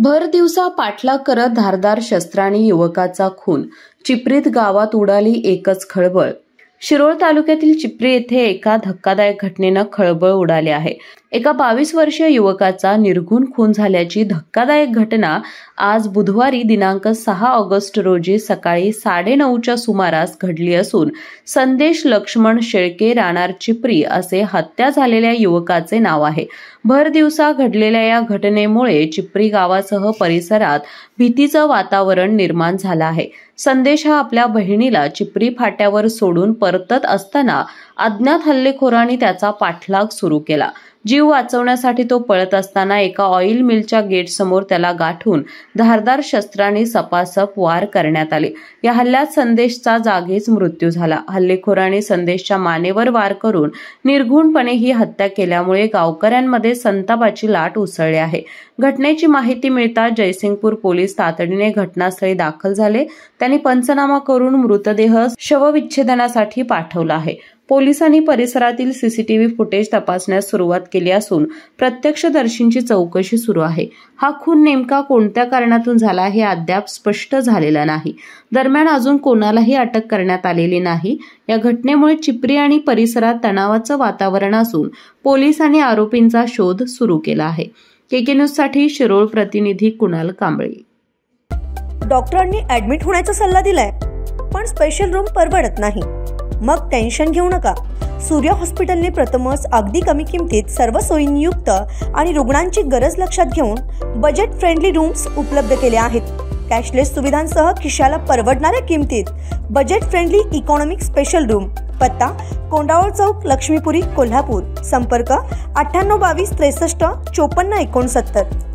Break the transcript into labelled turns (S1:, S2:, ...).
S1: भर दिवसा पाठलाग करत धारदार शस्त्रांनी युवकाचा खून, चिपरीत गावात उडाली एकच खळबळ। शिरोळ तालुक्यातील चिपरी येथे एका धक्कादायक घटनेनं खळबळ उडाली आहे। एका 22 वर्षीय युवकाचा निर्घृण खून झाल्याची धक्कादायक घटना आज बुधवारी दिनांक 6 ऑगस्ट रोजी सकाळी 9:30च्या सुमारास घडली असून संदेश लक्ष्मण शेळके राहणार चिपरी असे हत्या झालेल्या युवकाचे नाव आहे। भर दिवसा घडलेल्या या घटनेमुळे चिपरी गावासह परिसरात भीतीचं वातावरण निर्माण झालं आहे। संदेश हा आपल्या बहिणीला चिपरी फाट्यावर सोडून परतत असताना अज्ञात हल्लेखोरांनी त्याचा पाठलाग सुरू केला। जीव वाचवण्यासाठी तो पळत असताना एका ऑइल मिलच्या गेट समोर त्याला गाठून धारदार शस्त्रांनी सपासप वार करण्यात आले। या हल्ल्यात संदेशचा जागीच मृत्यू झाला। हल्लेखोरांनी संदेशच्या मानेवर वार करून निर्घृणपणे ही हत्या केल्यामुळे गावकऱ्यांमध्ये संतापाची लाट उसळली आहे। घटनेची माहिती मिळताच जयसिंगपूर पोलीस तातडीने घटनास्थळी दाखल झाले। त्यांनी पंचनामा करून मृतदेह शवविच्छेदनासाठी पाठवला आहे। पोलिसांनी परिसरातील सीसीटीव्ही फुटेज तपासण्यास सुरुवात केली असून प्रत्यक्षदर्शींची चौकशी सुरू आहे। हा खून नेमका कोणत्या कारणातून झाला हे अद्याप स्पष्ट झालेलं नाही। दरम्यान अजून कोणालाही अटक करण्यात आलेली नाही। या घटनेमुळे चिपरी आणि परिसरात तणावाचं वातावरण असून पोलिसांनी आरोपींचा शोध सुरू केला आहे। केके न्यूज साठी शिरोळ प्रतिनिधी कुणाल कांबळे।
S2: डॉक्टरांनी ऍडमिट होण्याचा सल्ला दिलाय, पण स्पेशल रूम परवडत नाही। मग टेन्शन घेऊ नका। सूर्य हॉस्पिटलने प्रथमच अगदी कमी किमतीत सर्व सोयींयुक्त आणि रुग्णांची गरज लक्षात घेऊन बजेट फ्रेंडली रूम्स उपलब्ध केले आहेत। कॅशलेस सुविधांसह खिशाला परवडणाऱ्या किमतीत budget friendly economic special room. पत्ता कोंडावळ चौक, लक्ष्मीपुरी, कोल्हापूर। संपर्क 9822 63 54 69।